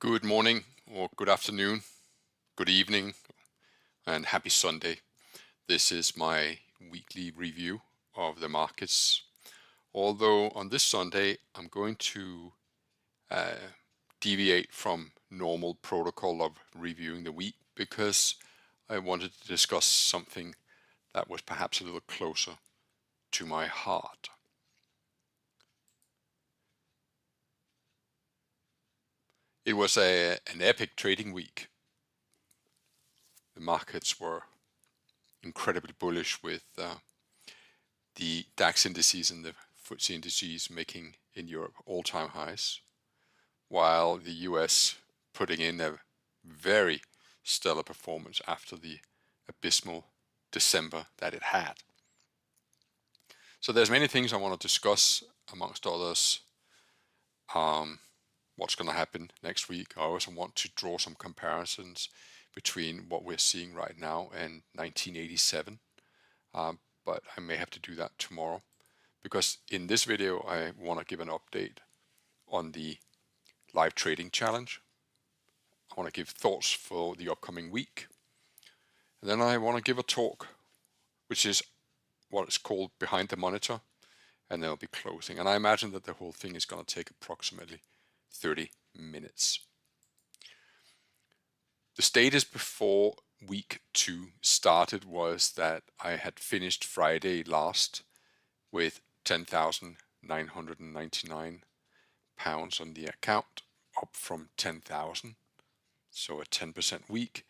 Good morning or good afternoon, good evening, and happy Sunday. This is my weekly review of the markets. Although on this Sunday, I'm going to deviate from normal protocol of reviewing the week because I wanted to discuss something that was perhaps a little closer to my heart. It was an epic trading week. The markets were incredibly bullish with the DAX indices and the FTSE indices making in Europe all-time highs, while the US putting in a very stellar performance after the abysmal December that it had. So there's many things I want to discuss, amongst others, what's going to happen next week. I also want to draw some comparisons between what we're seeing right now and 1987, but I may have to do that tomorrow, because in this video I want to give an update on the live trading challenge. I want to give thoughts for the upcoming week, and then I want to give a talk, which is what is called Behind the Monitor, and then I'll be closing. And I imagine that the whole thing is going to take approximately 30 minutes. The status before week 2 started was that I had finished Friday last with £10,999 on the account, up from 10,000, so a 10% week.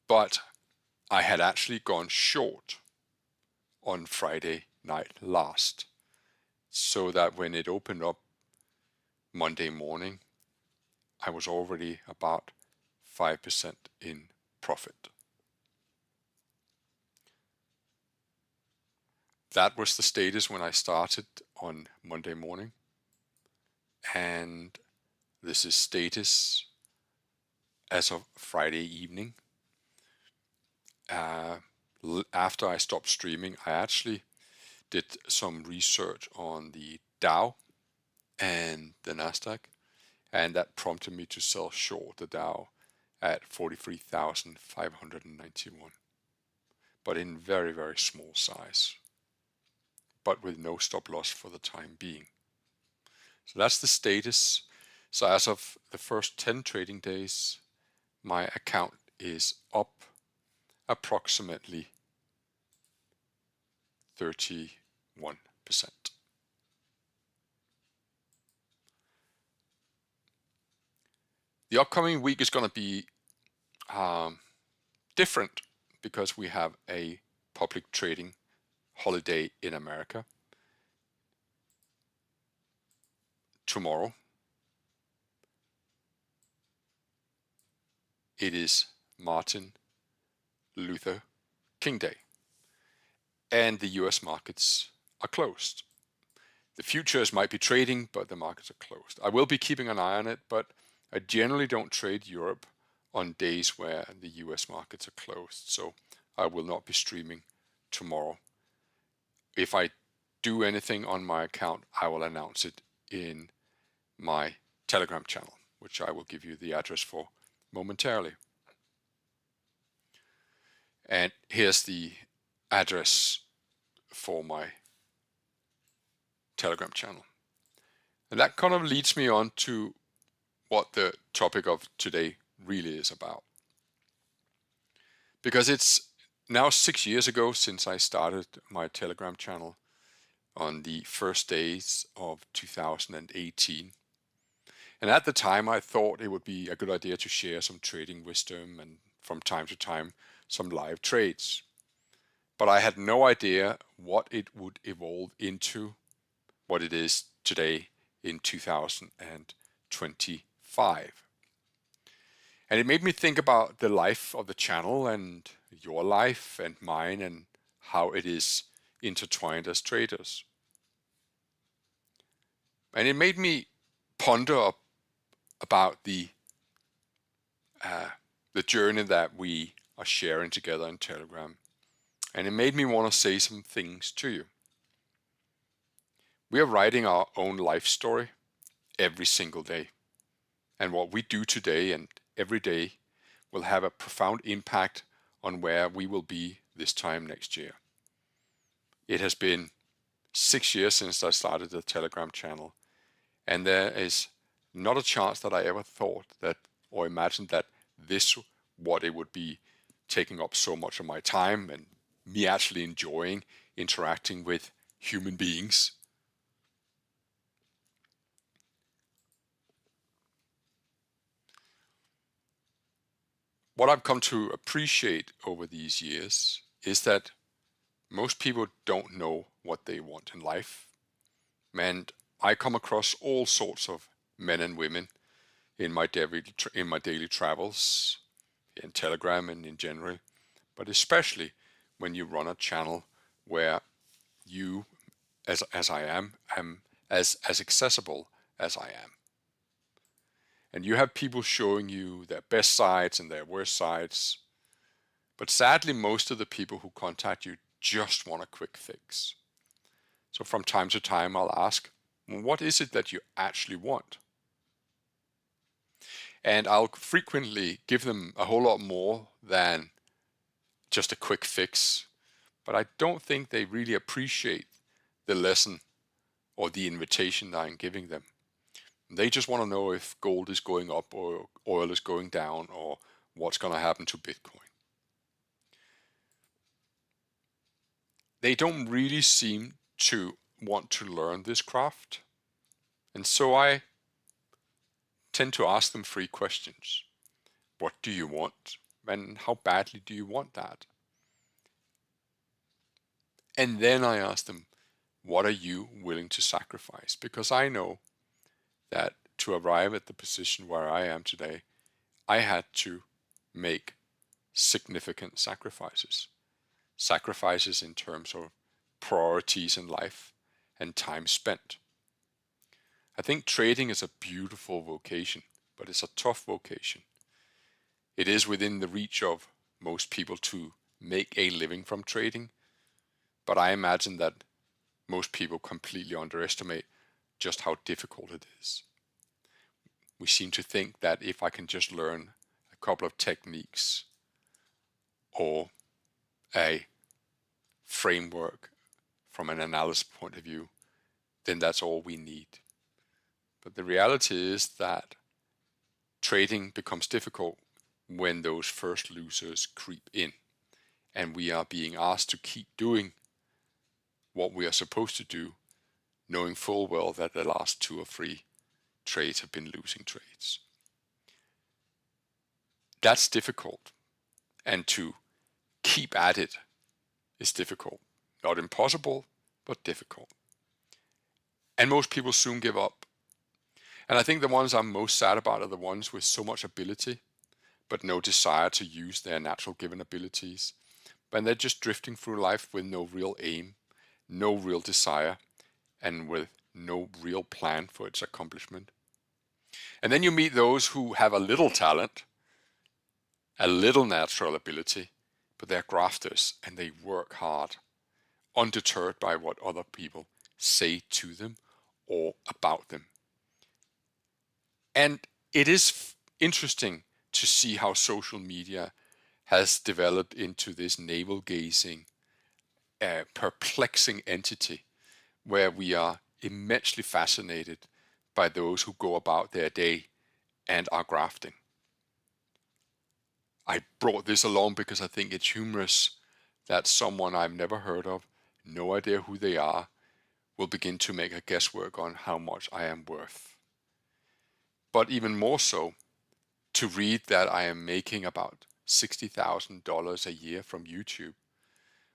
But I had actually gone short on Friday night last, so that when it opened up Monday morning, I was already about 5% in profit. That was the status when I started on Monday morning, and this is status as of Friday evening. After I stopped streaming, I actually did some research on the Dow and the Nasdaq, and that prompted me to sell short the Dow at 43,591, but in very, very small size, but with no stop loss for the time being. So that's the status. So as of the first 10 trading days, my account is up approximately 31%. The upcoming week is going to be different because we have a public trading holiday in America tomorrow. It is Martin Luther King Day, and the US markets are closed. The futures might be trading, but the markets are closed. I will be keeping an eye on it, but I generally don't trade Europe on days where the US markets are closed, so I will not be streaming tomorrow. If I do anything on my account, I will announce it in my Telegram channel, which I will give you the address for momentarily. And here's the address for my Telegram channel. And that kind of leads me on to what the topic of today really is about. Because it's now 6 years ago since I started my Telegram channel on the first days of 2018. And at the time I thought it would be a good idea to share some trading wisdom and from time to time some live trades. But I had no idea what it would evolve into, what it is today in 2025. And it made me think about the life of the channel and your life and mine, and how it is intertwined as traders. And it made me ponder about the journey that we are sharing together in Telegram. And it made me want to say some things to you. We are writing our own life story every single day. And what we do today and every day will have a profound impact on where we will be this time next year. It has been 6 years since I started the Telegram channel, and there is not a chance that I ever thought that or imagined that this what it would be taking up so much of my time and me actually enjoying interacting with human beings. What I've come to appreciate over these years is that most people don't know what they want in life. And I come across all sorts of men and women in my daily travels, in Telegram and in general, but especially when you run a channel where you, as I am as accessible as I am. And you have people showing you their best sides and their worst sides. But sadly, most of the people who contact you just want a quick fix. So from time to time, I'll ask, what is it that you actually want? And I'll frequently give them a whole lot more than just a quick fix. But I don't think they really appreciate the lesson or the invitation that I'm giving them. They just want to know if gold is going up or oil is going down or what's going to happen to Bitcoin. They don't really seem to want to learn this craft. And so I tend to ask them 3 questions. What do you want? And how badly do you want that? And then I ask them, what are you willing to sacrifice? Because I know that to arrive at the position where I am today, I had to make significant sacrifices. Sacrifices in terms of priorities in life and time spent. I think trading is a beautiful vocation, but it's a tough vocation. It is within the reach of most people to make a living from trading, but I imagine that most people completely underestimate just how difficult it is. We seem to think that if I can just learn a couple of techniques or a framework from an analysis point of view, then that's all we need. But the reality is that trading becomes difficult when those first losers creep in and we are being asked to keep doing what we are supposed to do, knowing full well that the last 2 or 3 trades have been losing trades. That's difficult, and to keep at it is difficult. Not impossible, but difficult. And most people soon give up. And I think the ones I'm most sad about are the ones with so much ability, but no desire to use their natural given abilities. And they're just drifting through life with no real aim, no real desire, and with no real plan for its accomplishment. And then you meet those who have a little talent, a little natural ability, but they're grafters and they work hard, undeterred by what other people say to them or about them. And it is interesting to see how social media has developed into this navel-gazing, perplexing entity where we are immensely fascinated by those who go about their day and are grafting. I brought this along because I think it's humorous that someone I've never heard of, no idea who they are, will begin to make a guesswork on how much I am worth. But even more so, to read that I am making about $60,000 a year from YouTube,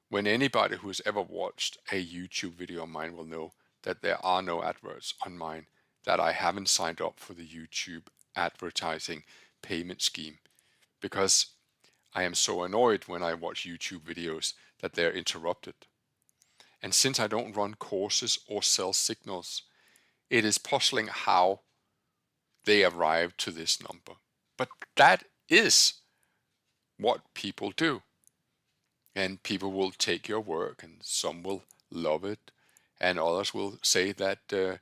when anybody who has ever watched a YouTube video of mine will know that there are no adverts on mine, that I haven't signed up for the YouTube advertising payment scheme, because I am so annoyed when I watch YouTube videos that they're interrupted. And since I don't run courses or sell signals, it is puzzling how they arrived to this number. But that is what people do. And people will take your work, and some will love it, and others will say that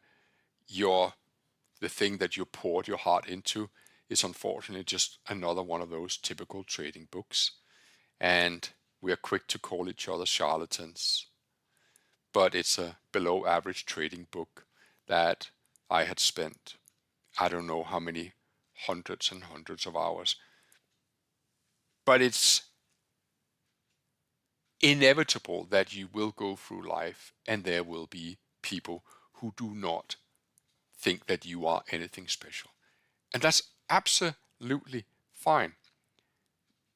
you're the thing that you poured your heart into is unfortunately just another one of those typical trading books. And we are quick to call each other charlatans. But it's a below average trading book that I had spent, I don't know how many hundreds and hundreds of hours. But it's inevitable that you will go through life and there will be people who do not think that you are anything special. And that's absolutely fine,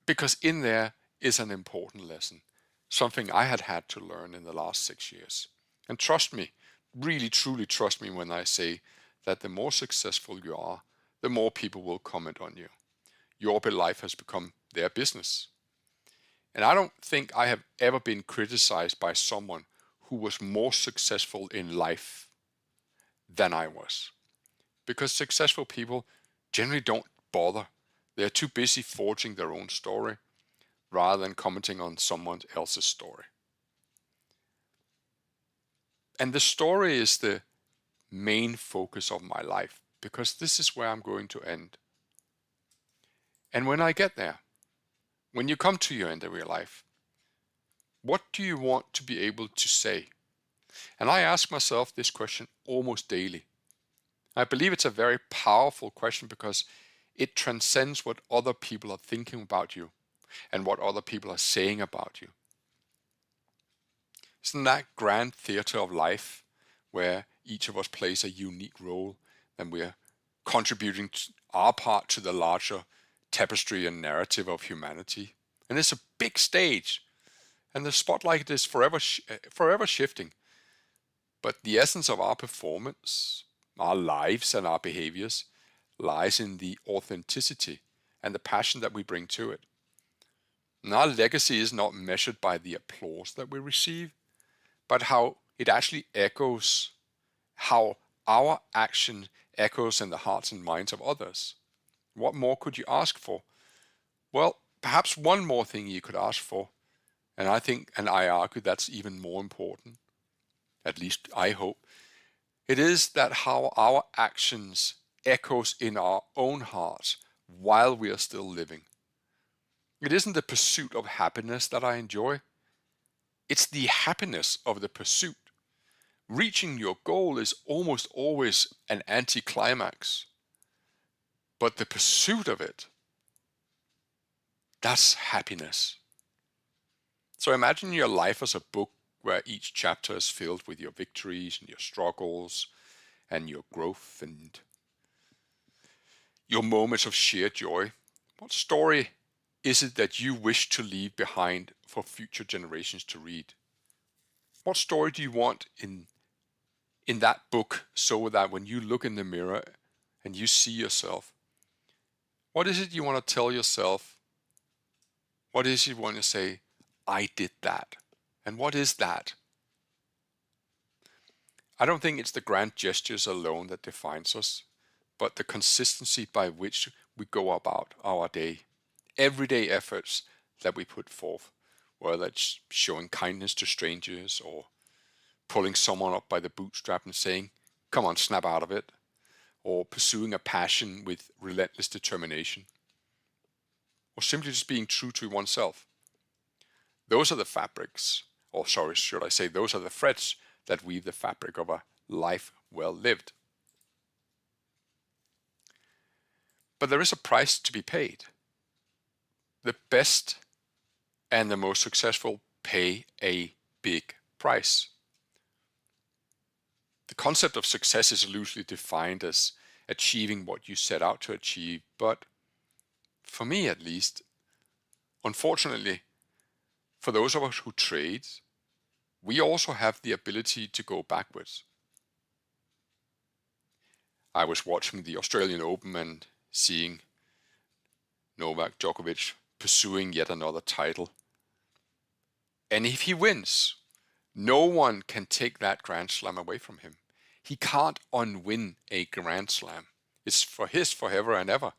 because in there is an important lesson, something I had to learn in the last 6 years. And trust me, really truly trust me when I say that the more successful you are, the more people will comment on you. Your life has become their business. And I don't think I have ever been criticized by someone who was more successful in life than I was. Because successful people generally don't bother. They're too busy forging their own story rather than commenting on someone else's story. And the story is the main focus of my life, because this is where I'm going to end. And when I get there, when you come to your end of your life, what do you want to be able to say? And I ask myself this question almost daily. I believe it's a very powerful question because it transcends what other people are thinking about you and what other people are saying about you. Isn't that grand theater of life where each of us plays a unique role and we're contributing our part to the larger tapestry and narrative of humanity? And it's a big stage, and the spotlight is forever shifting. But the essence of our performance, our lives and our behaviors lies in the authenticity and the passion that we bring to it. And our legacy is not measured by the applause that we receive, but how it actually echoes, how our action echoes in the hearts and minds of others. What more could you ask for? Well, perhaps one more thing you could ask for, and I think, and I argue that's even more important, at least I hope, it is that how our actions echoes in our own hearts while we are still living. It isn't the pursuit of happiness that I enjoy. It's the happiness of the pursuit. Reaching your goal is almost always an anticlimax. But the pursuit of it, that's happiness. So imagine your life as a book where each chapter is filled with your victories and your struggles and your growth and your moments of sheer joy. What story is it that you wish to leave behind for future generations to read? What story do you want in that book, so that when you look in the mirror and you see yourself, what is it you want to tell yourself? What is it you want to say, I did that? And what is that? I don't think it's the grand gestures alone that defines us, but the consistency by which we go about our day. Everyday efforts that we put forth, whether it's showing kindness to strangers or pulling someone up by the bootstrap and saying, come on, snap out of it, or pursuing a passion with relentless determination, or simply just being true to oneself. Those are the fabrics, or sorry, should I say, those are the threads that weave the fabric of a life well lived. But there is a price to be paid. The best and the most successful pay a big price. The concept of success is loosely defined as achieving what you set out to achieve, but for me at least, unfortunately, for those of us who trade, we also have the ability to go backwards. I was watching the Australian Open and seeing Novak Djokovic pursuing yet another title. And if he wins, no one can take that Grand Slam away from him. He can't unwin a Grand Slam. It's for his forever and ever.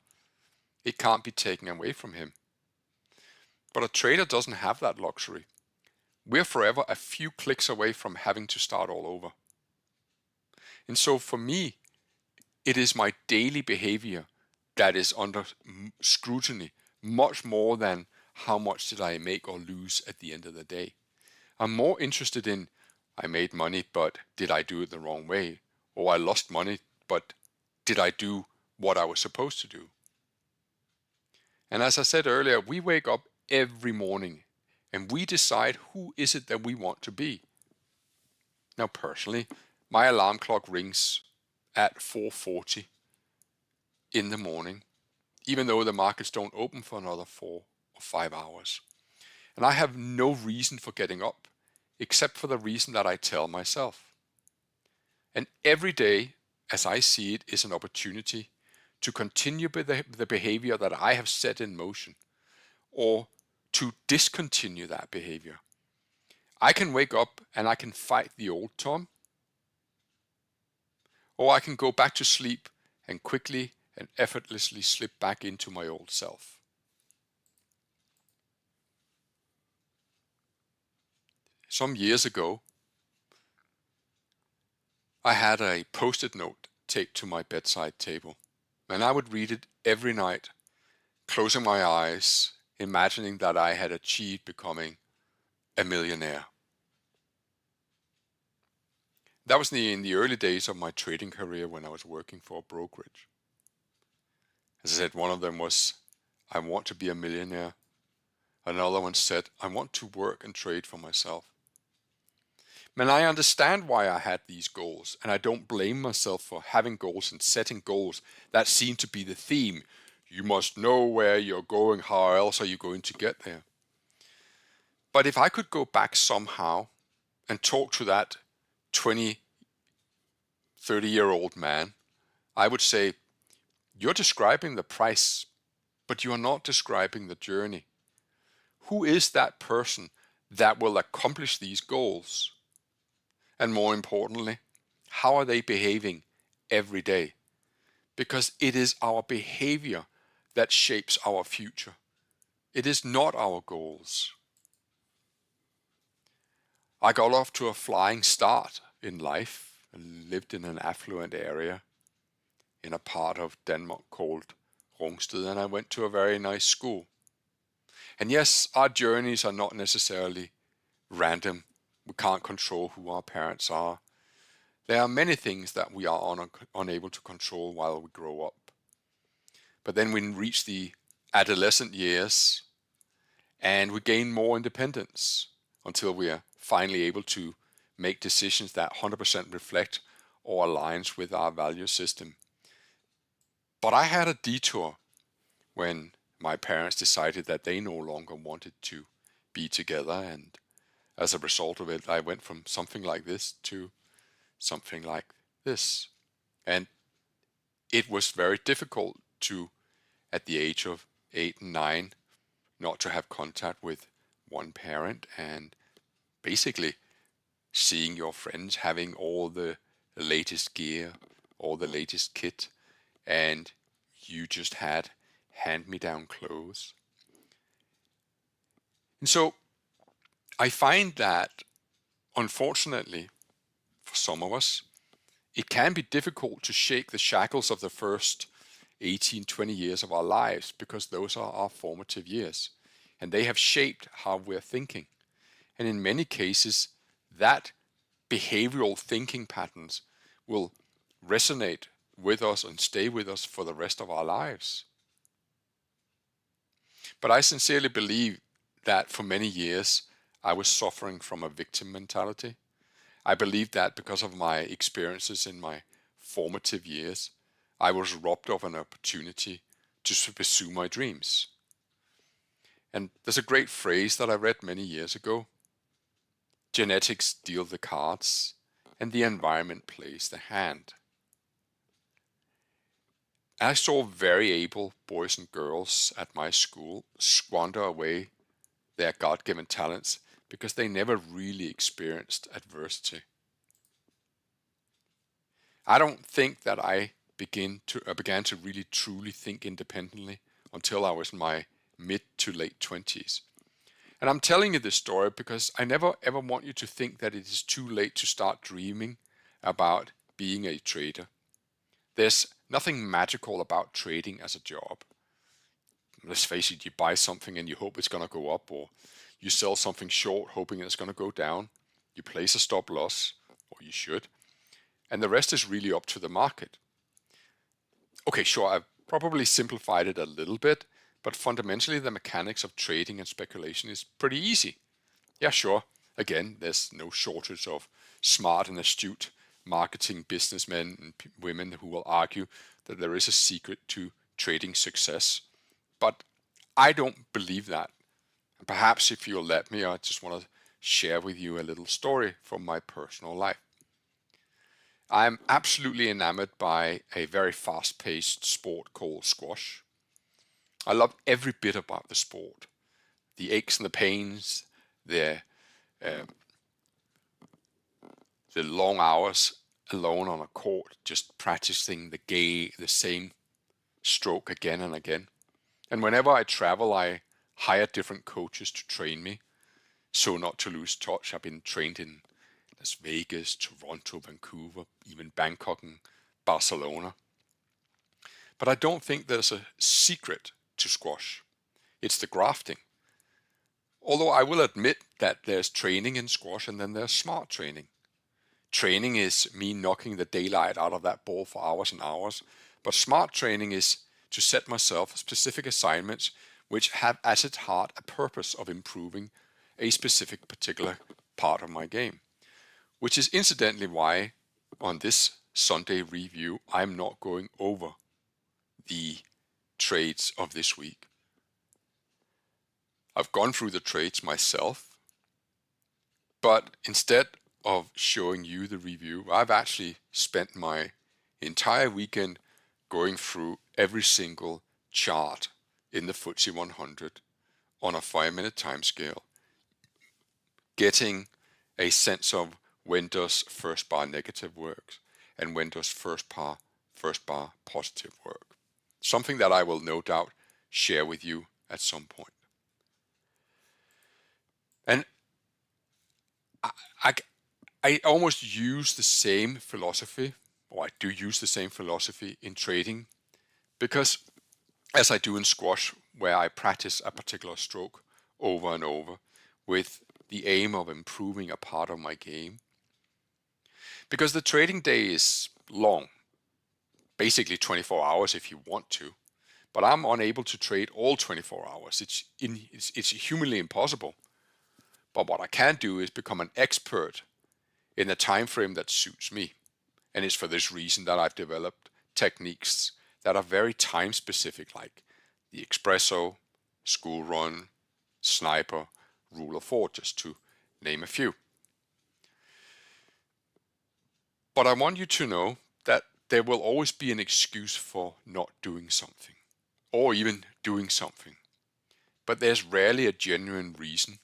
It can't be taken away from him. But a trader doesn't have that luxury. We're forever a few clicks away from having to start all over. And so for me, it is my daily behavior that is under scrutiny, much more than how much did I make or lose at the end of the day. I'm more interested in, I made money, but did I do it the wrong way? Or I lost money, but did I do what I was supposed to do? And as I said earlier, we wake up every morning and we decide who is it that we want to be. Now, personally, my alarm clock rings at 4:40 in the morning, even though the markets don't open for another 4 or 5 hours. And I have no reason for getting up, except for the reason that I tell myself. And every day, as I see it, is an opportunity to continue the behavior that I have set in motion, or to discontinue that behavior. I can wake up and I can fight the old Tom, or I can go back to sleep and quickly and effortlessly slip back into my old self. Some years ago, I had a post-it note taped to my bedside table, and I would read it every night, closing my eyes, imagining that I had achieved becoming a millionaire. That was in the early days of my trading career when I was working for a brokerage. As I said, one of them was, I want to be a millionaire. Another one said, I want to work and trade for myself. And I understand why I had these goals, and I don't blame myself for having goals and setting goals that seem to be the theme. You must know where you're going, how else are you going to get there? But if I could go back somehow and talk to that 20, 30-year-old man, I would say, you're describing the price, but you are not describing the journey. Who is that person that will accomplish these goals? And more importantly, how are they behaving every day? Because it is our behavior that shapes our future. It is not our goals. I got off to a flying start in life and lived in an affluent area in a part of Denmark called Rungsted, and I went to a very nice school. And yes, our journeys are not necessarily random. We can't control who our parents are. There are many things that we are unable to control while we grow up. But then we reach the adolescent years and we gain more independence until we are finally able to make decisions that 100% reflect or aligns with our value system. But I had a detour when my parents decided that they no longer wanted to be together, and as a result of it, I went from something like this to something like this. And it was very difficult to, at the age of 8 and 9, not to have contact with one parent, and basically seeing your friends having all the latest gear, all the latest kit, and you just had hand-me-down clothes. And so I find that, unfortunately, for some of us, it can be difficult to shake the shackles of the first 18, 20 years of our lives, because those are our formative years and they have shaped how we're thinking. And in many cases, that behavioral thinking patterns will resonate with us and stay with us for the rest of our lives. But I sincerely believe that for many years I was suffering from a victim mentality. I believe that because of my experiences in my formative years, I was robbed of an opportunity to pursue my dreams. And there's a great phrase that I read many years ago. Genetics deal the cards and the environment plays the hand. I saw very able boys and girls at my school squander away their God-given talents because they never really experienced adversity. I don't think that I began to really truly think independently until I was in my mid to late 20s. And I'm telling you this story because I never ever want you to think that it is too late to start dreaming about being a trader. There's nothing magical about trading as a job. Let's face it, you buy something and you hope it's going to go up, or you sell something short hoping it's going to go down. You place a stop loss, or you should, and the rest is really up to the market. Okay, sure, I've probably simplified it a little bit, but fundamentally the mechanics of trading and speculation is pretty easy. Yeah, sure, again, there's no shortage of smart and astute marketing businessmen and women who will argue that there is a secret to trading success. But I don't believe that. Perhaps if you'll let me, I just want to share with you a little story from my personal life. I'm absolutely enamored by a very fast-paced sport called squash. I love every bit about the sport. The aches and the pains, the long hours alone on a court, just practicing the same stroke again and again. And whenever I travel, I hire different coaches to train me, so not to lose touch. I've been trained in Las Vegas, Toronto, Vancouver, even Bangkok and Barcelona. But I don't think there's a secret to squash. It's the grafting. Although I will admit that there's training in squash and then there's smart training. Training is me knocking the daylight out of that ball for hours and hours. But smart training is to set myself specific assignments which have at its heart a purpose of improving a specific particular part of my game. Which is incidentally why on this Sunday review I'm not going over the trades of this week. I've gone through the trades myself, but instead of showing you the review, I've actually spent my entire weekend going through every single chart in the FTSE 100 on a 5-minute time scale, getting a sense of when does first bar negative work and when does first bar positive work. Something that I will no doubt share with you at some point. And I almost use the same philosophy, or I do use the same philosophy in trading, because as I do in squash, where I practice a particular stroke over and over with the aim of improving a part of my game. Because the trading day is long, basically 24 hours if you want to, but I'm unable to trade all 24 hours. It's humanly impossible. But what I can do is become an expert in a time frame that suits me. And it's for this reason that I've developed techniques that are very time specific, like the espresso, school run, sniper, rule of 4, just to name a few. But I want you to know that there will always be an excuse for not doing something, or even doing something. But there's rarely a genuine reason.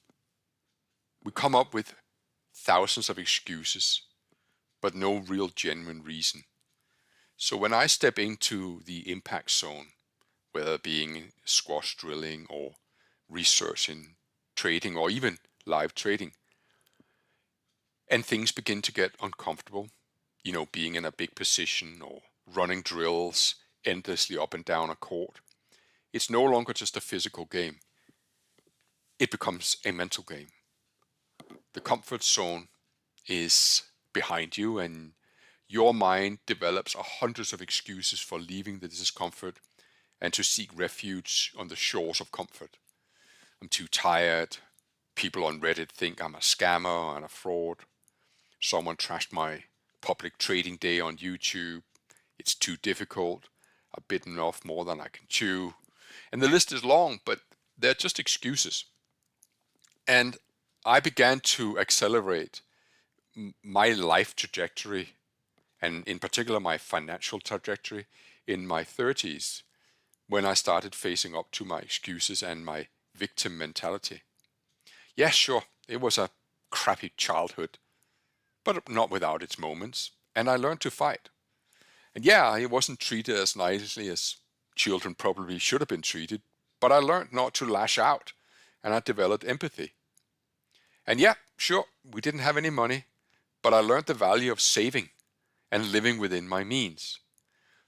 We come up with thousands of excuses, but no real genuine reason. So when I step into the impact zone, whether being squash drilling or research in trading or even live trading, and things begin to get uncomfortable, being in a big position or running drills endlessly up and down a court, it's no longer just a physical game. It becomes a mental game. The comfort zone is behind you and your mind develops hundreds of excuses for leaving the discomfort and to seek refuge on the shores of comfort. I'm too tired. People on Reddit think I'm a scammer and a fraud. Someone trashed my public trading day on YouTube. It's too difficult. I've bitten off more than I can chew. And the list is long, but they're just excuses. And I began to accelerate my life trajectory, and in particular my financial trajectory, in my 30s, when I started facing up to my excuses and my victim mentality. Yeah, sure, it was a crappy childhood, but not without its moments, and I learned to fight. And yeah, I wasn't treated as nicely as children probably should have been treated, but I learned not to lash out, and I developed empathy. And yeah, sure, we didn't have any money, but I learned the value of saving and living within my means.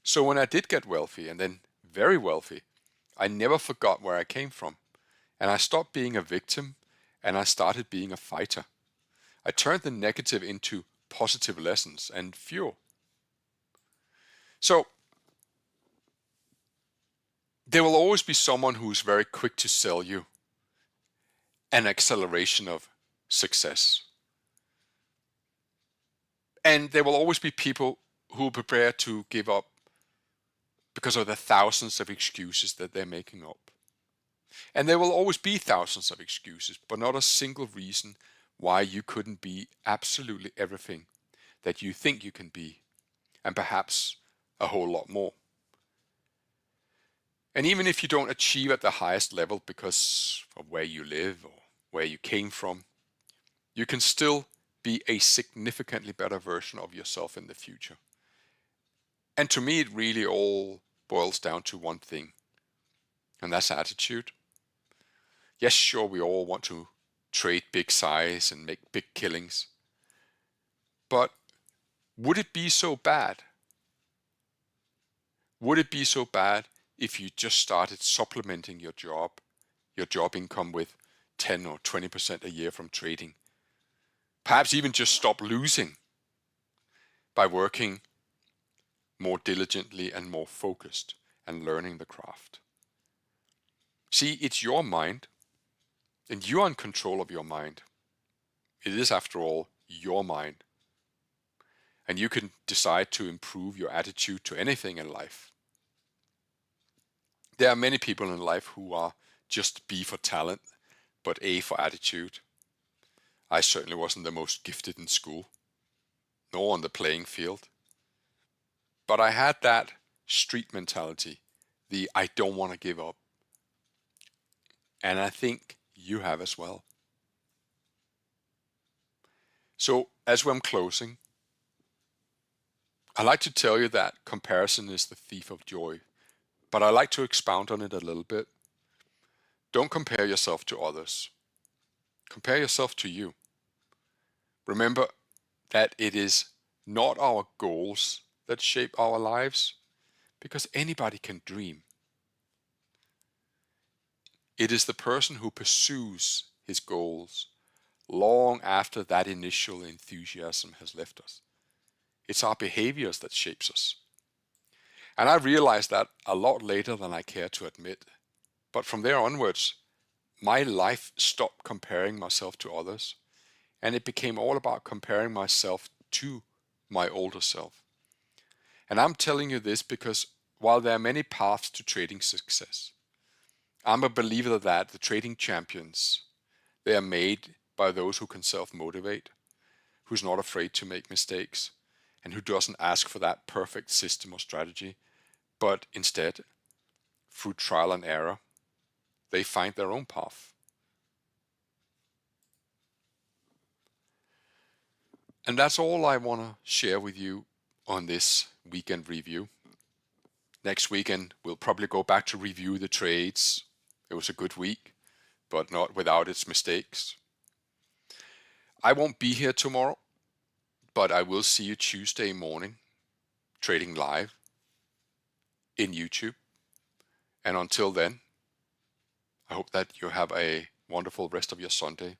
So when I did get wealthy, and then very wealthy, I never forgot where I came from. And I stopped being a victim, and I started being a fighter. I turned the negative into positive lessons and fuel. So there will always be someone who's very quick to sell you an acceleration of success. And there will always be people who will prepare to give up because of the thousands of excuses that they're making up. And there will always be thousands of excuses, but not a single reason why you couldn't be absolutely everything that you think you can be, and perhaps a whole lot more. And even if you don't achieve at the highest level because of where you live or where you came from, you can still be a significantly better version of yourself in the future. And to me, it really all boils down to one thing, and that's attitude. Yes, sure, we all want to trade big size and make big killings, but would it be so bad? Would it be so bad if you just started supplementing your job income with 10 or 20% a year from trading? Perhaps even just stop losing by working more diligently and more focused and learning the craft. See, it's your mind, and you are in control of your mind. It is, after all, your mind. And you can decide to improve your attitude to anything in life. There are many people in life who are just B for talent, but A for attitude. I certainly wasn't the most gifted in school, nor on the playing field. But I had that street mentality, the I don't want to give up. And I think you have as well. So as I'm closing, I like to tell you that comparison is the thief of joy, but I like to expound on it a little bit. Don't compare yourself to others. Compare yourself to you. Remember that it is not our goals that shape our lives, because anybody can dream. It is the person who pursues his goals long after that initial enthusiasm has left us. It's our behaviors that shapes us. And I realized that a lot later than I care to admit. But from there onwards, my life stopped comparing myself to others, and it became all about comparing myself to my older self. And I'm telling you this because while there are many paths to trading success, I'm a believer that the trading champions, they are made by those who can self-motivate, who's not afraid to make mistakes, and who doesn't ask for that perfect system or strategy, but instead, through trial and error, they find their own path. And that's all I want to share with you on this weekend review. Next weekend, we'll probably go back to review the trades. It was a good week, but not without its mistakes. I won't be here tomorrow, but I will see you Tuesday morning, trading live in YouTube. And until then, I hope that you have a wonderful rest of your Sunday.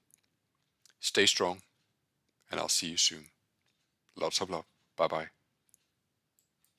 Stay strong, and I'll see you soon. Lots of love. Bye-bye.